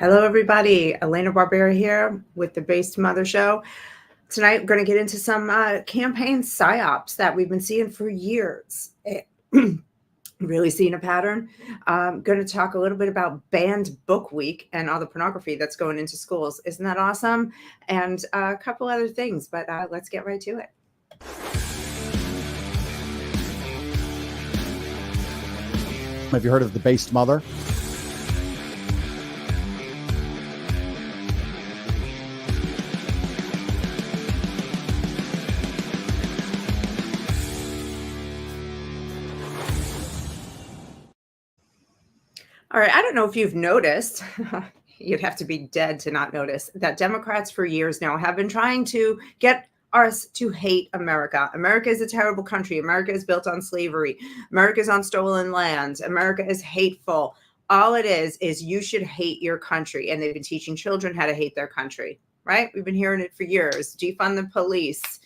Hello, everybody. Elena Barbera here with the Based Mother Show. Tonight, we're going to get into some campaign psyops that we've been seeing for years. Really seeing a pattern. I'm going to talk a little bit about banned book week and all the pornography that's going into schools. Isn't that awesome? And a couple other things, but let's get right to it. Have you heard of the Based Mother? All right, I don't know if you've noticed, you'd have to be dead to not notice, that Democrats for years now have been trying to get us to hate America. America is a terrible country. America is built on slavery. America is on stolen lands. America is hateful. All it is you should hate your country. And they've been teaching children how to hate their country, right? We've been hearing it for years. Defund the police.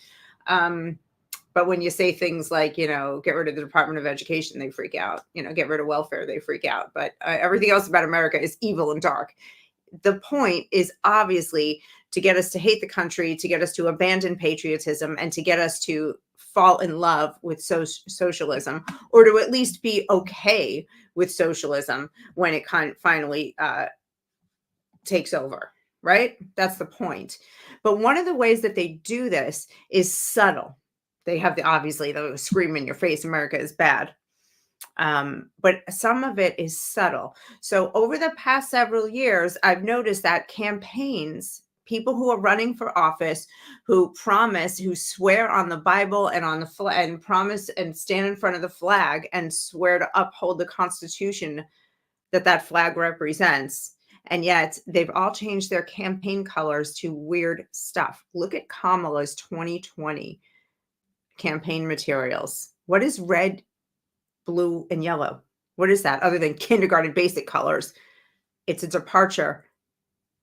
But when you say things like, get rid of the Department of Education, they freak out. Get rid of welfare, they freak out. But everything else about America is evil and dark. The point is obviously to get us to hate the country, to get us to abandon patriotism, and to get us to fall in love with socialism, or to at least be okay with socialism when it finally takes over, right? That's the point. But one of the ways that they do this is subtle. They have obviously the scream in your face, America is bad. But some of it is subtle. So over the past several years, I've noticed that campaigns, people who are running for office, who promise, who swear on the Bible and on the flag, and promise and stand in front of the flag and swear to uphold the Constitution that flag represents. And yet they've all changed their campaign colors to weird stuff. Look at Kamala's 2020 campaign materials. What is red, blue, and yellow? What is that other than kindergarten basic colors? It's a departure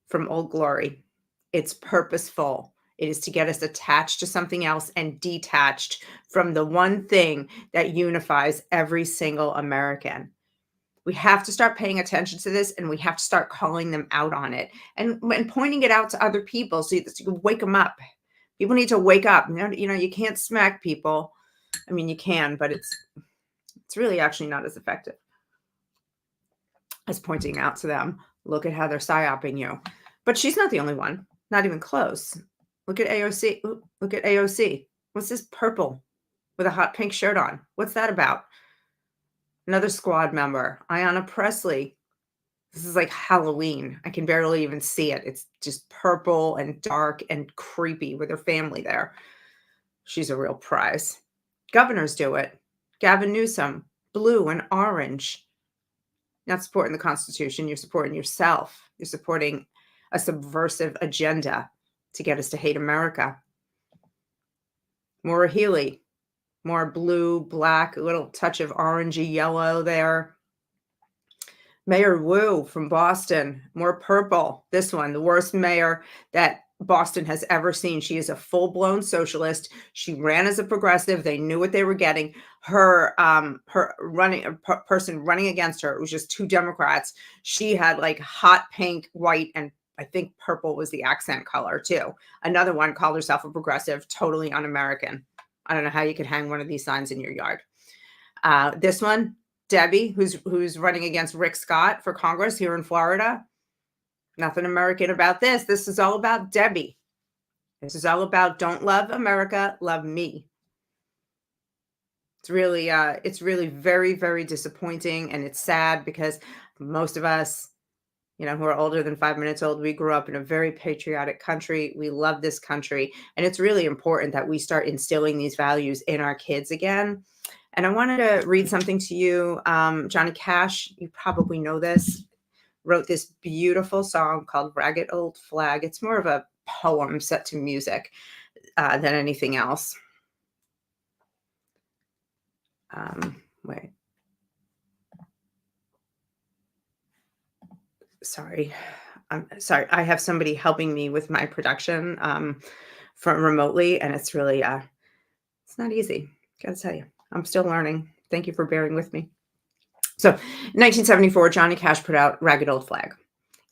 from old glory. It's purposeful. It is to get us attached to something else and detached from the one thing that unifies every single American. We have to start paying attention to this, and we have to start calling them out on it and pointing it out to other people so you can wake them up. People need to wake up. You can't smack people. I mean, you can, but it's really actually not as effective as pointing out to them, look at how they're psyoping you. But she's not the only one. Not even close. Look at AOC. Ooh, look at AOC. What's this purple with a hot pink shirt on? What's that about? Another squad member, Ayanna Pressley. This is like Halloween. I can barely even see it. It's just purple and dark and creepy with her family there. She's a real prize. Governors do it. Gavin Newsom, blue and orange. You're not supporting the Constitution. You're supporting yourself. You're supporting a subversive agenda to get us to hate America. Maura Healey, more blue, black, a little touch of orangey yellow there. Mayor Wu from Boston, more purple. This one, the worst mayor that Boston has ever seen. She is a full-blown socialist. She ran as a progressive. They knew what they were getting. Her person running against her, it was just two Democrats. She had like hot pink, white, and I think purple was the accent color too. Another one called herself a progressive, totally un-American. I don't know how you could hang one of these signs in your yard. This one, Debbie, who's running against Rick Scott for Congress here in Florida. Nothing American about this. This is all about Debbie. This is all about don't love America, love me. It's really very, very disappointing, and it's sad because most of us, who are older than 5 minutes old, we grew up in a very patriotic country. We love this country, and it's really important that we start instilling these values in our kids again. And I wanted to read something to you. Johnny Cash, you probably know this, wrote this beautiful song called Ragged Old Flag. It's more of a poem set to music than anything else. Wait. Sorry. I'm sorry. I have somebody helping me with my production from remotely, and it's really, it's not easy. Gotta tell you. I'm still learning. Thank you for bearing with me. So 1974, Johnny Cash put out Ragged Old Flag.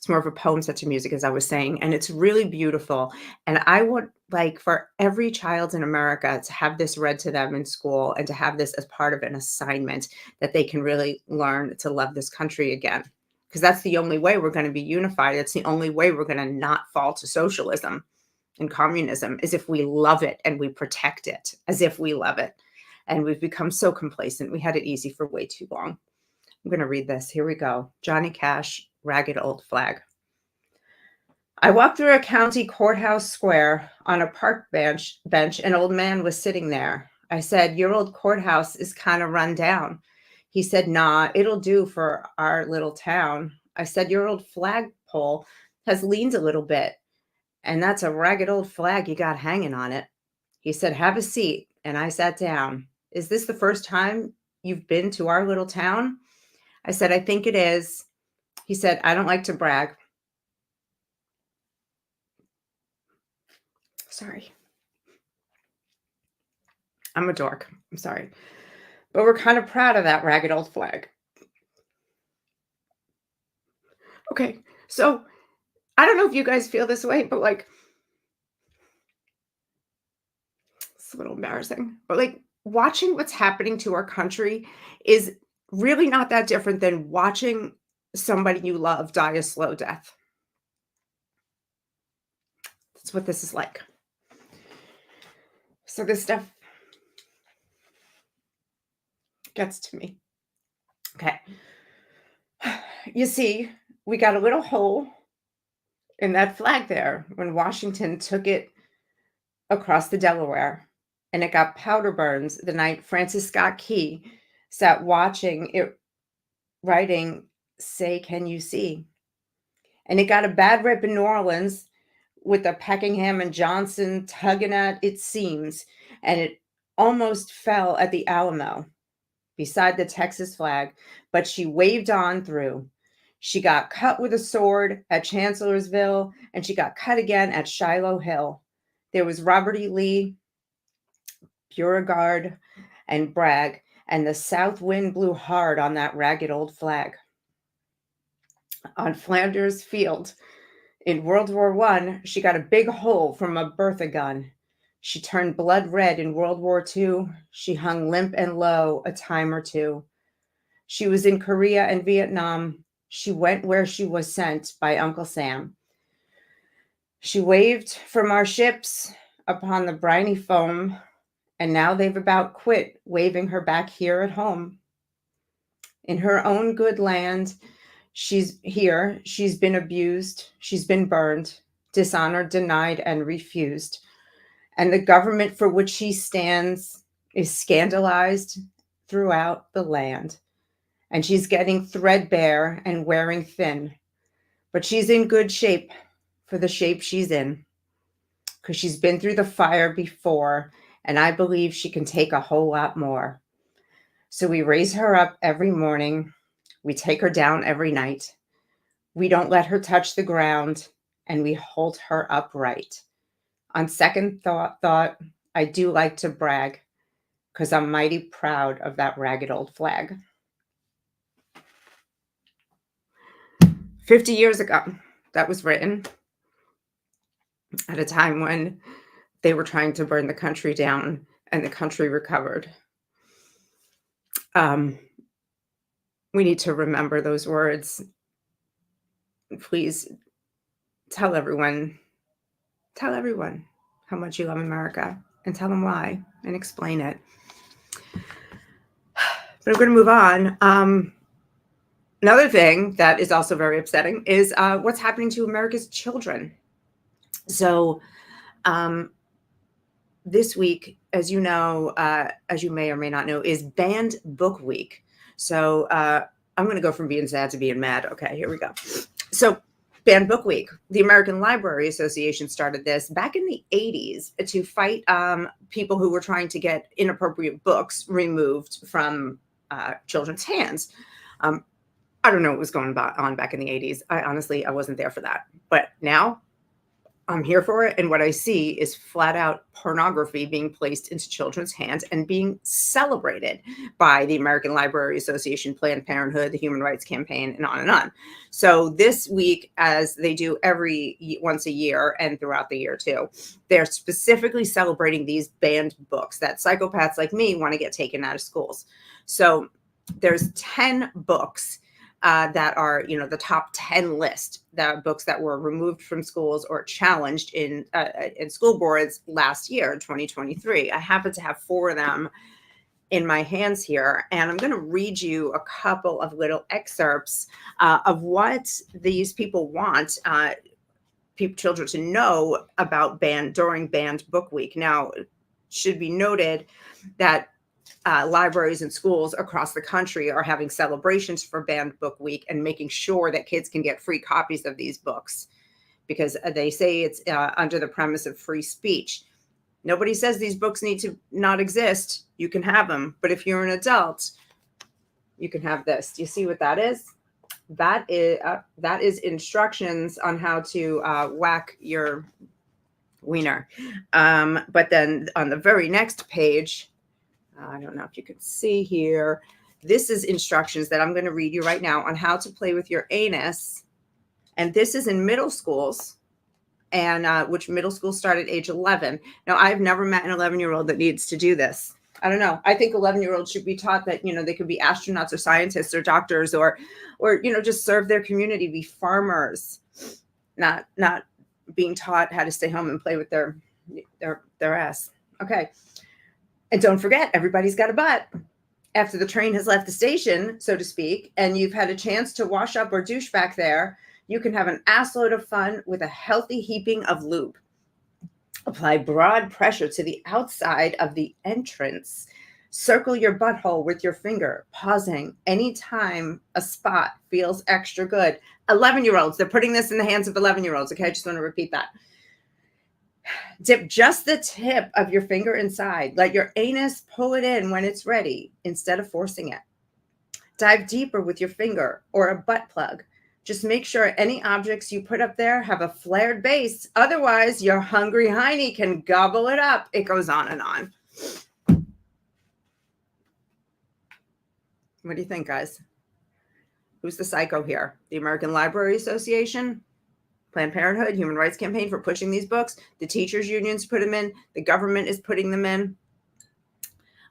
It's more of a poem set to music, as I was saying, and it's really beautiful. And I would like for every child in America to have this read to them in school and to have this as part of an assignment that they can really learn to love this country again. Because that's the only way we're going to be unified. It's the only way we're going to not fall to socialism and communism is if we love it and we protect it as if we love it. And we've become so complacent. We had it easy for way too long. I'm going to read this. Here we go. Johnny Cash, Ragged Old Flag. I walked through a county courthouse square. On a park bench, an old man was sitting there. I said, your old courthouse is kind of run down. He said, nah, it'll do for our little town. I said, your old flagpole has leaned a little bit, and that's a ragged old flag you got hanging on it. He said, have a seat, and I sat down. Is this the first time you've been to our little town? I said, I think it is. He said, I don't like to brag. Sorry. I'm a dork. I'm sorry. But we're kind of proud of that ragged old flag. Okay, so I don't know if you guys feel this way, but like, it's a little embarrassing. But like, watching what's happening to our country is really not that different than watching somebody you love die a slow death. That's what this is like. So this stuff gets to me. Okay. You see, we got a little hole in that flag there when Washington took it across the Delaware, and it got powder burns the night Francis Scott Key sat watching it writing, say, can you see? And it got a bad rep in New Orleans with the Peckingham and Johnson tugging at its seams, and it almost fell at the Alamo beside the Texas flag, but she waved on through. She got cut with a sword at Chancellorsville, and she got cut again at Shiloh Hill. There was Robert E. Lee, Beauregard, and Bragg, and the south wind blew hard on that ragged old flag. On Flanders Field in World War I, she got a big hole from a Bertha gun. She turned blood red in World War II. She hung limp and low a time or two. She was in Korea and Vietnam. She went where she was sent by Uncle Sam. She waved from our ships upon the briny foam, and now they've about quit waving her back here at home. In her own good land, she's here. She's been abused. She's been burned, dishonored, denied, and refused. And the government for which she stands is scandalized throughout the land. And she's getting threadbare and wearing thin. But she's in good shape for the shape she's in, because she's been through the fire before, and I believe she can take a whole lot more. So we raise her up every morning. We take her down every night. We don't let her touch the ground, and we hold her upright. On second thought, I do like to brag, because I'm mighty proud of that ragged old flag. 50 years ago, that was written at a time when they were trying to burn the country down, and the country recovered. We need to remember those words. Please tell everyone how much you love America, and tell them why, and explain it. But I'm going to move on. Another thing that is also very upsetting is what's happening to America's children. So this week, as you know, as you may or may not know, is Banned Book Week. So I'm going to go from being sad to being mad. Okay, here we go. So Banned Book Week. The American Library Association started this back in the 80s to fight people who were trying to get inappropriate books removed from children's hands. I don't know what was going on back in the 80s. I wasn't there for that. But now, I'm here for it. And what I see is flat out pornography being placed into children's hands and being celebrated by the American Library Association, Planned Parenthood, the Human Rights Campaign, and on and on. So this week, as they do once a year and throughout the year too, they're specifically celebrating these banned books that psychopaths like me want to get taken out of schools. So there's 10 books that are, the top 10 list, that books that were removed from schools or challenged in school boards last year in 2023. I happen to have 4 of them in my hands here, and I'm going to read you a couple of little excerpts of what these people want children to know about during banned book week. Now, it should be noted that libraries and schools across the country are having celebrations for banned book week and making sure that kids can get free copies of these books, because they say it's under the premise of free speech. Nobody says these books need to not exist. You can have them. But if you're an adult, you can have this. Do you see what that is? That is instructions on how to whack your wiener. But then on the very next page, I don't know if you can see here, this is instructions that I'm going to read you right now on how to play with your anus. And this is in middle schools, and which middle schools start at age 11. Now, I've never met an 11-year-old that needs to do this. I don't know. I think 11-year-olds should be taught that, they could be astronauts or scientists or doctors or just serve their community, be farmers, not being taught how to stay home and play with their ass. Okay. And don't forget, everybody's got a butt. After the train has left the station, so to speak, and you've had a chance to wash up or douche back there, you can have an assload of fun with a healthy heaping of lube. Apply broad pressure to the outside of the entrance. Circle your butthole with your finger, pausing anytime a spot feels extra good. 11-year-olds, they're putting this in the hands of 11-year-olds. Okay, I just want to repeat that. Dip just the tip of your finger inside. Let your anus pull it in when it's ready instead of forcing it. Dive deeper with your finger or a butt plug. Just make sure any objects you put up there have a flared base. Otherwise, your hungry hiney can gobble it up. It goes on and on. What do you think, guys? Who's the psycho here? The American Library Association? Planned Parenthood, Human Rights Campaign for pushing these books. The teachers' unions put them in. The government is putting them in.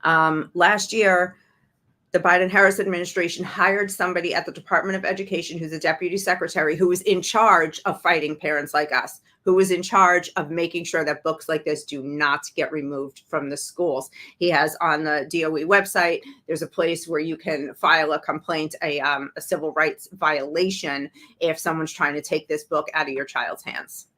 Last year, the Biden-Harris administration hired somebody at the Department of Education who's a deputy secretary who was in charge of fighting parents like us, who was in charge of making sure that books like this do not get removed from the schools. He has on the DOE website, there's a place where you can file a complaint, a civil rights violation if someone's trying to take this book out of your child's hands.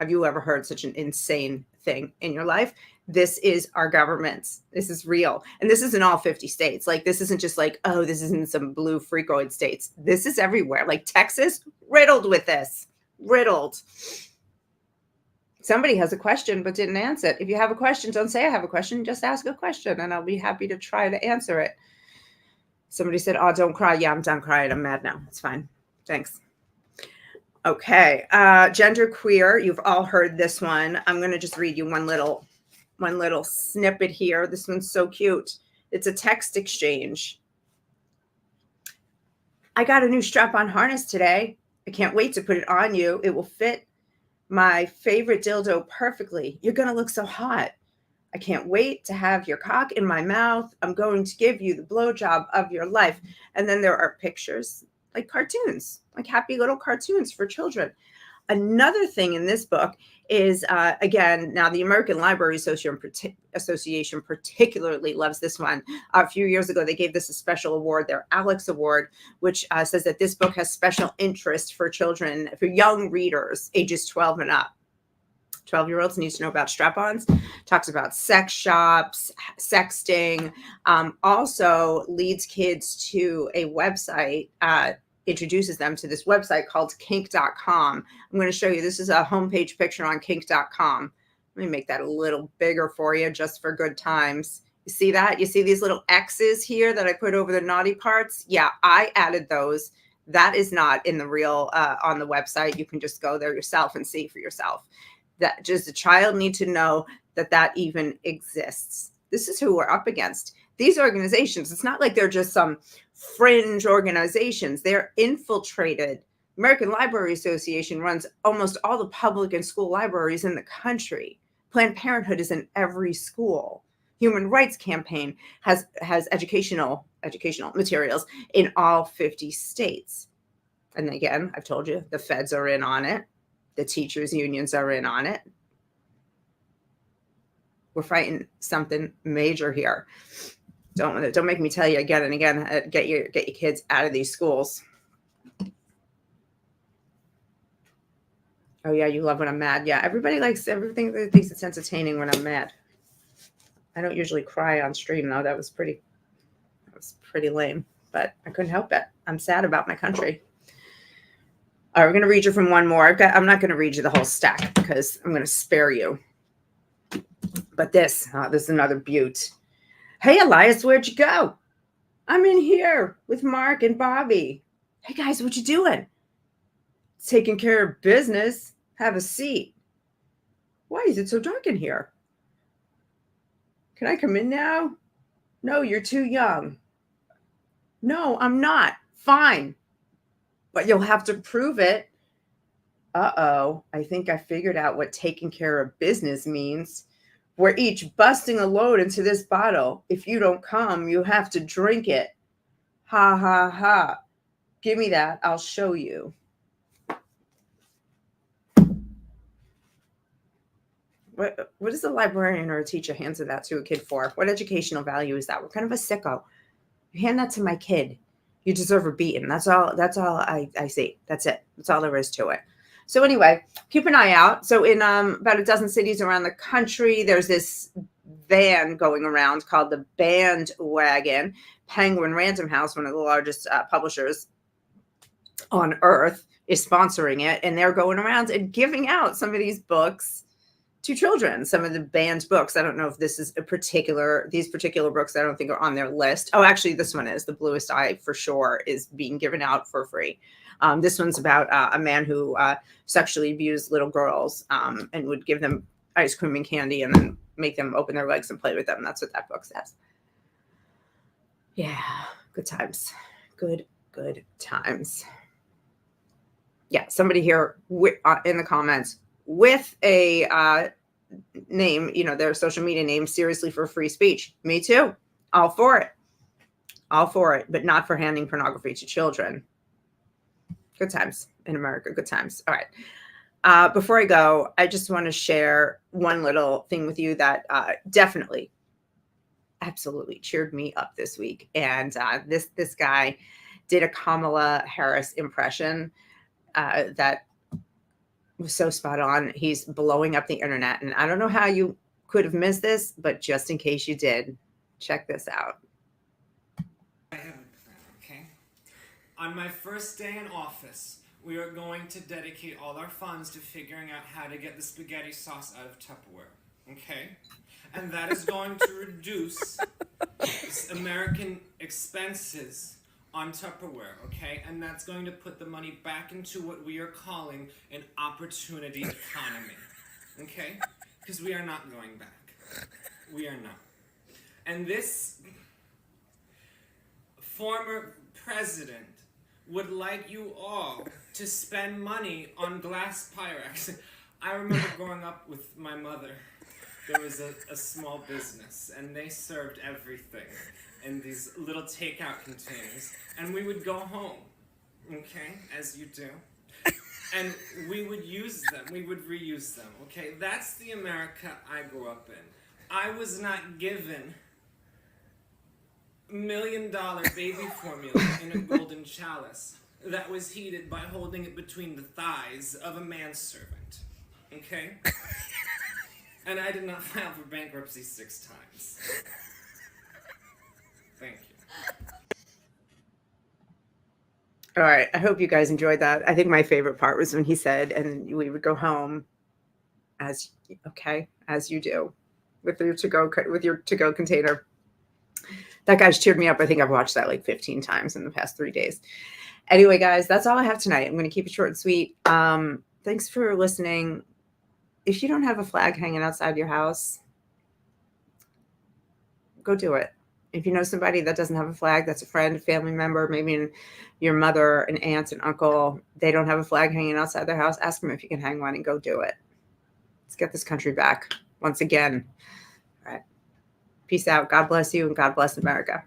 Have you ever heard such an insane thing in your life? This is our government. This is real. And this is in all 50 states. Like, this isn't just like, oh, this isn't some blue freakoid states. This is everywhere. Like Texas, riddled with this. Riddled. Somebody has a question but didn't answer it. If you have a question, don't say I have a question. Just ask a question and I'll be happy to try to answer it. Somebody said, oh, don't cry. Yeah, I'm done crying. I'm mad now. It's fine. Thanks. Okay. Gender queer. You've all heard this one. I'm going to just read you one little snippet here. This one's so cute. It's a text exchange. I got a new strap-on harness today. I can't wait to put it on you. It will fit my favorite dildo perfectly. You're going to look so hot. I can't wait to have your cock in my mouth. I'm going to give you the blowjob of your life. And then there are pictures, like cartoons, like happy little cartoons for children. Another thing in this book is, again, now the American Library Association particularly loves this one. A few years ago, they gave this a special award, their Alex Award, which says that this book has special interest for children, for young readers, ages 12 and up. 12-year-olds need to know about strap-ons, talks about sex shops, sexting, also leads kids to a website, introduces them to this website called kink.com. I'm going to show you, this is a homepage picture on kink.com. Let me make that a little bigger for you just for good times. You see that? You see these little X's here that I put over the naughty parts? Yeah, I added those That is not in the real on the website. You can just go there yourself and see for yourself. That just a child need to know that that even exists. This is who we're up against. These organizations, it's not like they're just some fringe organizations. They're infiltrated. American Library Association runs almost all the public and school libraries in the country. Planned Parenthood is in every school. Human Rights Campaign has educational materials in all 50 states. And again, I've told you, the feds are in on it. The teachers' unions are in on it. We're fighting something major here. Don't make me tell you again and again, get your kids out of these schools. Oh yeah, you love when I'm mad. Yeah, everybody likes everything that thinks it's entertaining when I'm mad. I don't usually cry on stream though. That was pretty lame, but I couldn't help it. I'm sad about my country. All right, we're gonna read you from one more. I'm not gonna read you the whole stack because I'm gonna spare you. But this is another beaut. Hey Elias, where'd you go? I'm in here with Mark and Bobby. Hey guys, what you doing? Taking care of business. Have a seat. Why is it so dark in here? Can I come in now? No, you're too young. No, I'm not. Fine. But you'll have to prove it. Uh-oh, I think I figured out what taking care of business means. We're each busting a load into this bottle. If you don't come, you have to drink it. Ha, ha, ha. Give me that. I'll show you. What is a librarian or a teacher hands that to a kid for? What educational value is that? What kind of a sicko? You hand that to my kid, you deserve a beating. That's all I see. That's it. That's all there is to it. So anyway, keep an eye out. So in about a dozen cities around the country, there's this van going around called the Bandwagon. Penguin Random House, one of the largest publishers on earth, is sponsoring it. And they're going around and giving out some of these books to children, some of the banned books. I don't know if this is these particular books I don't think are on their list. Oh, actually, this one is. The Bluest Eye for sure is being given out for free. This one's about a man who sexually abused little girls and would give them ice cream and candy and then make them open their legs and play with them. That's what that book says. Yeah, good times. Good times. Yeah, somebody here in the comments with a name, their social media name, seriously for free speech. Me too. All for it, but not for handing pornography to children. Good times in America. Good times. All right. Before I go, I just want to share one little thing with you that definitely, absolutely cheered me up this week. And this guy did a Kamala Harris impression that was so spot on. He's blowing up the internet. And I don't know how you could have missed this, but just in case you did, check this out. I have a plan, okay? On my first day in office, we are going to dedicate all our funds to figuring out how to get the spaghetti sauce out of Tupperware, okay? And that is going to reduce American expenses on Tupperware, okay? And that's going to put the money back into what we are calling an opportunity economy, okay? Because we are not going back. We are not. And this former president would like you all to spend money on glass Pyrex. I remember growing up with my mother. There was a small business, and they served everything in these little takeout containers, and we would go home, okay, as you do, and we would use them, we would reuse them, okay? That's the America I grew up in. I was not given $1 million baby formula in a golden chalice that was heated by holding it between the thighs of a manservant, okay? And I did not file for bankruptcy 6 times. Thank you. All right. I hope you guys enjoyed that. I think my favorite part was when he said, and we would go home as you do with your to-go container. That guy's cheered me up. I think I've watched that like 15 times in the past 3 days. Anyway, guys, that's all I have tonight. I'm going to keep it short and sweet. Thanks for listening. If you don't have a flag hanging outside your house, go do it. If you know somebody that doesn't have a flag, that's a friend, a family member, maybe your mother, an aunt, an uncle, they don't have a flag hanging outside their house, ask them if you can hang one and go do it. Let's get this country back once again. All right. Peace out. God bless you and God bless America.